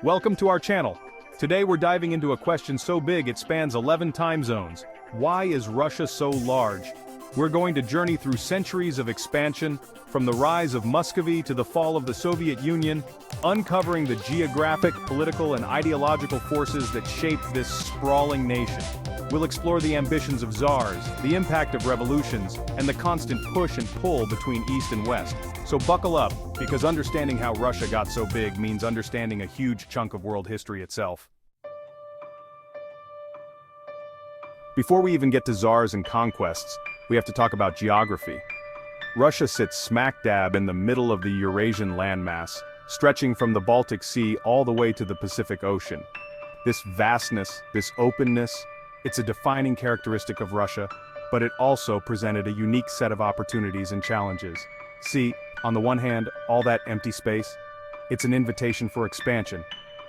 Welcome to our channel. Today we're diving into a question so big it spans 11 time zones. Why is Russia so large? We're going to journey through centuries of expansion, from the rise of Muscovy to the fall of the Soviet Union, uncovering the geographic, political, and ideological forces that shaped this sprawling nation. We'll explore the ambitions of tsars, the impact of revolutions, and the constant push and pull between East and West. So buckle up, because understanding how Russia got so big means understanding a huge chunk of world history itself. Before we even get to tsars and conquests, we have to talk about geography. Russia sits smack dab in the middle of the Eurasian landmass, stretching from the Baltic Sea all the way to the Pacific Ocean. This vastness, this openness, it's a defining characteristic of Russia, but it also presented a unique set of opportunities and challenges. See, on the one hand, all that empty space, it's an invitation for expansion.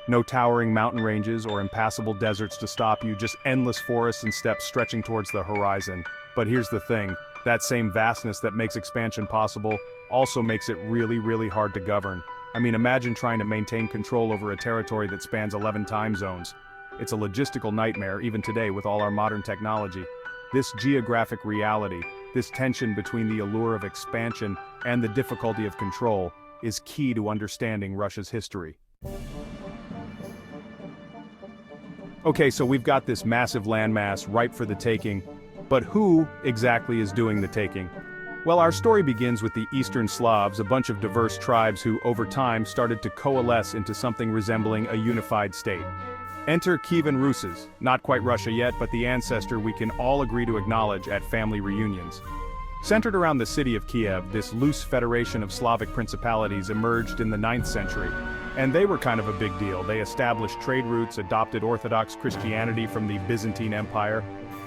No towering mountain ranges or impassable deserts to stop you, just endless forests and steppes stretching towards the horizon. But here's the thing, that same vastness that makes expansion possible also makes it really hard to govern. I mean, imagine trying to maintain control over a territory that spans 11 time zones. It's a logistical nightmare even today with all our modern technology. This geographic reality, this tension between the allure of expansion and the difficulty of control, is key to understanding Russia's history. Okay, so we've got this massive landmass ripe for the taking, but who exactly is doing the taking? Well, our story begins with the Eastern Slavs, a bunch of diverse tribes who, over time, started to coalesce into something resembling a unified state. Enter Kievan Rus, not quite Russia yet, but the ancestor we can all agree to acknowledge at family reunions. Centered around the city of Kiev, this loose federation of Slavic principalities emerged in the 9th century. And they were kind of a big deal. They established trade routes, adopted Orthodox Christianity from the Byzantine Empire,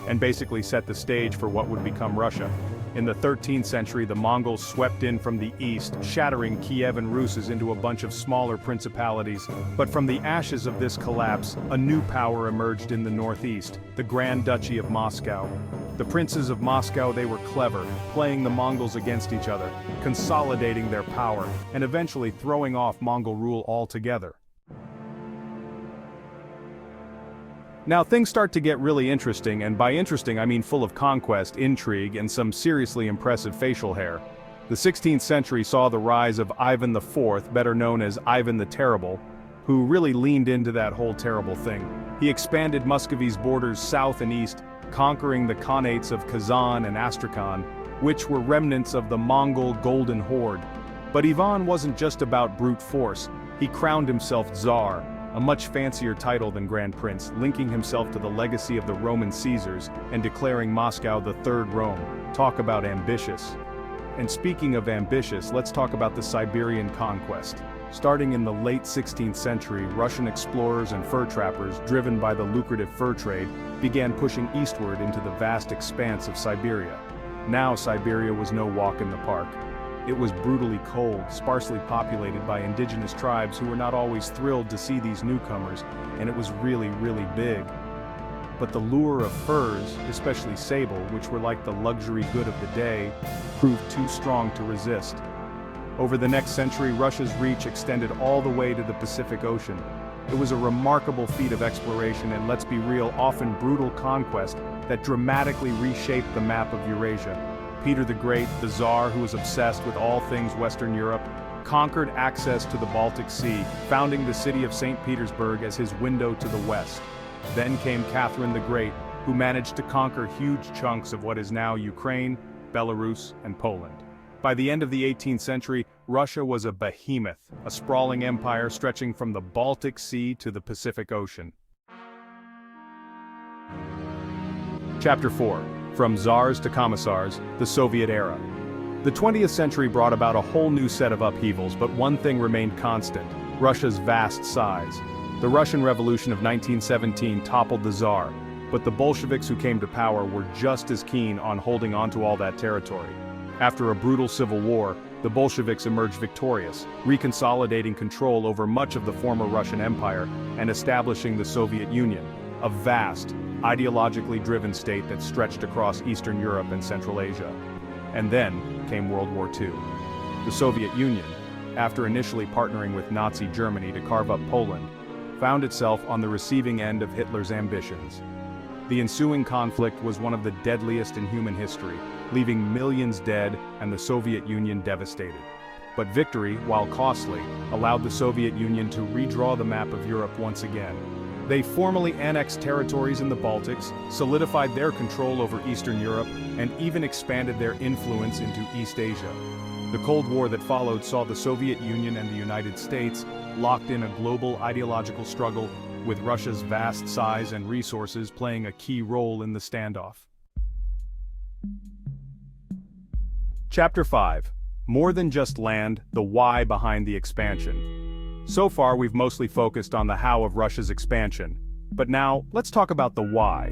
and basically set the stage for what would become Russia. In the 13th century, the Mongols swept in from the east, shattering Kievan Rus into a bunch of smaller principalities. But from the ashes of this collapse, a new power emerged in the northeast, the Grand Duchy of Moscow. The princes of Moscow, they were clever, playing the Mongols against each other, consolidating their power, and eventually throwing off Mongol rule altogether. Now things start to get really interesting, and by interesting I mean full of conquest, intrigue, and some seriously impressive facial hair. The 16th century saw the rise of Ivan IV, better known as Ivan the Terrible, who really leaned into that whole terrible thing. He expanded Muscovy's borders south and east, conquering the khanates of Kazan and Astrakhan, which were remnants of the Mongol Golden Horde. But Ivan wasn't just about brute force, he crowned himself Tsar, a much fancier title than Grand Prince, linking himself to the legacy of the Roman Caesars and declaring Moscow the Third Rome. Talk about ambitious. And speaking of ambitious, let's talk about the Siberian conquest. Starting in the late 16th century, Russian explorers and fur trappers, driven by the lucrative fur trade, began pushing eastward into the vast expanse of Siberia. Now Siberia was no walk in the park. It was brutally cold, sparsely populated by indigenous tribes who were not always thrilled to see these newcomers, and it was really big. But the lure of furs, especially sable, which were like the luxury good of the day, proved too strong to resist. Over the next century, Russia's reach extended all the way to the Pacific Ocean. It was a remarkable feat of exploration and, let's be real, often brutal conquest that dramatically reshaped the map of Eurasia. Peter the Great, the Tsar who was obsessed with all things Western Europe, conquered access to the Baltic Sea, founding the city of St. Petersburg as his window to the west. Then came Catherine the Great, who managed to conquer huge chunks of what is now Ukraine, Belarus, and Poland. By the end of the 18th century, Russia was a behemoth, a sprawling empire stretching from the Baltic Sea to the Pacific Ocean. Chapter 4. From Tsars to Commissars, the Soviet era. The 20th century brought about a whole new set of upheavals, but one thing remained constant: Russia's vast size. The Russian Revolution of 1917 toppled the Tsar, but the Bolsheviks who came to power were just as keen on holding onto all that territory. After a brutal civil war, the Bolsheviks emerged victorious, reconsolidating control over much of the former Russian Empire and establishing the Soviet Union, a vast, ideologically driven state that stretched across Eastern Europe and Central Asia. And then came World War II. The Soviet Union, after initially partnering with Nazi Germany to carve up Poland, found itself on the receiving end of Hitler's ambitions. The ensuing conflict was one of the deadliest in human history, leaving millions dead and the Soviet Union devastated. But victory, while costly, allowed the Soviet Union to redraw the map of Europe once again. They formally annexed territories in the Baltics, solidified their control over Eastern Europe, and even expanded their influence into East Asia. The Cold War that followed saw the Soviet Union and the United States locked in a global ideological struggle, with Russia's vast size and resources playing a key role in the standoff. Chapter 5. More than just land, the why behind the expansion. So far we've mostly focused on the how of Russia's expansion, but now let's talk about the why.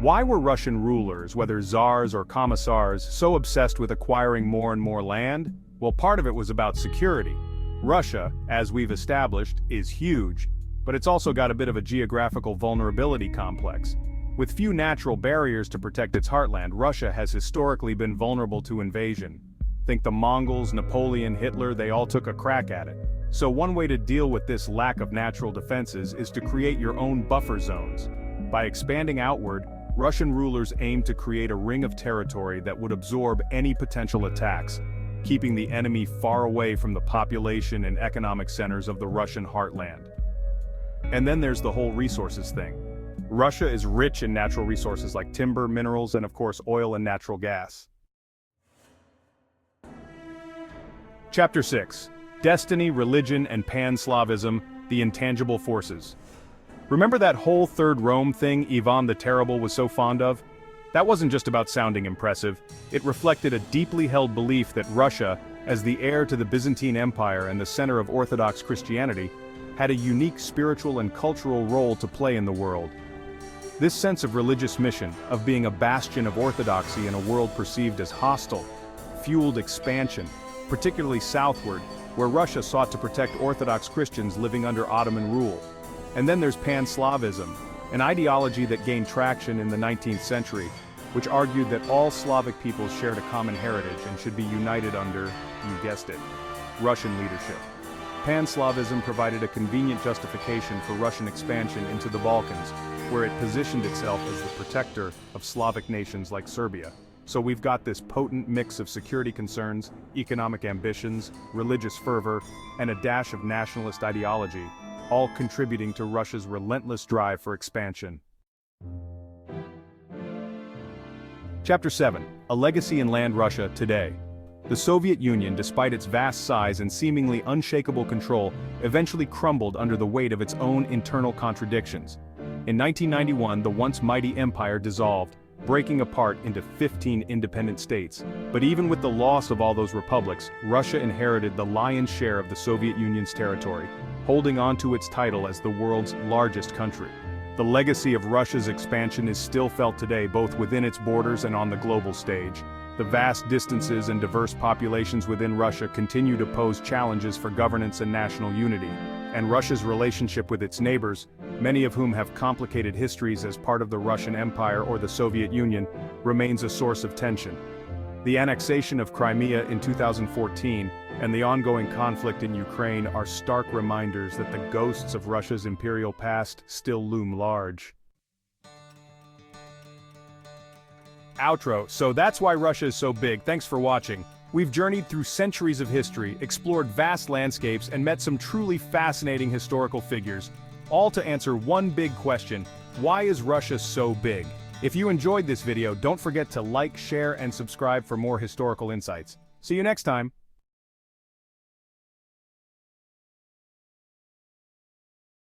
Why were Russian rulers, whether czars or commissars, so obsessed with acquiring more and more land? Well, part of it was about security. Russia, as we've established, is huge, but it's also got a bit of a geographical vulnerability complex. With few natural barriers to protect its heartland, Russia has historically been vulnerable to invasion. Think the Mongols, Napoleon, Hitler, they all took a crack at it. So one way to deal with this lack of natural defenses is to create your own buffer zones. By expanding outward, Russian rulers aimed to create a ring of territory that would absorb any potential attacks, keeping the enemy far away from the population and economic centers of the Russian heartland. And then there's the whole resources thing. Russia is rich in natural resources like timber, minerals, and of course oil and natural gas. Chapter 6. Destiny, Religion, and Pan-Slavism, the Intangible Forces. Remember that whole Third Rome thing Ivan the Terrible was so fond of? That wasn't just about sounding impressive, it reflected a deeply held belief that Russia, as the heir to the Byzantine Empire and the center of Orthodox Christianity, had a unique spiritual and cultural role to play in the world. This sense of religious mission, of being a bastion of orthodoxy in a world perceived as hostile, fueled expansion, particularly southward, where Russia sought to protect Orthodox Christians living under Ottoman rule. And then there's Pan-Slavism, an ideology that gained traction in the 19th century, which argued that all Slavic peoples shared a common heritage and should be united under, you guessed it, Russian leadership. Pan-Slavism provided a convenient justification for Russian expansion into the Balkans, where it positioned itself as the protector of Slavic nations like Serbia. So we've got this potent mix of security concerns, economic ambitions, religious fervor, and a dash of nationalist ideology, all contributing to Russia's relentless drive for expansion. Chapter 7. A Legacy in Land Russia Today. The Soviet Union, despite its vast size and seemingly unshakable control, eventually crumbled under the weight of its own internal contradictions. In 1991, the once mighty empire dissolved, breaking apart into 15 independent states. But even with the loss of all those republics, Russia inherited the lion's share of the Soviet Union's territory, holding on to its title as the world's largest country. The legacy of Russia's expansion is still felt today both within its borders and on the global stage. The vast distances and diverse populations within Russia continue to pose challenges for governance and national unity, and Russia's relationship with its neighbors, many of whom have complicated histories as part of the Russian Empire or the Soviet Union, remains a source of tension. The annexation of Crimea in 2014 and the ongoing conflict in Ukraine are stark reminders that the ghosts of Russia's imperial past still loom large. Outro. So that's why Russia is so big. Thanks for watching. We've journeyed through centuries of history, explored vast landscapes, and met some truly fascinating historical figures, all to answer one big question: why is Russia so big? If you enjoyed this video, don't forget to like, share, and subscribe for more historical insights. See you next time.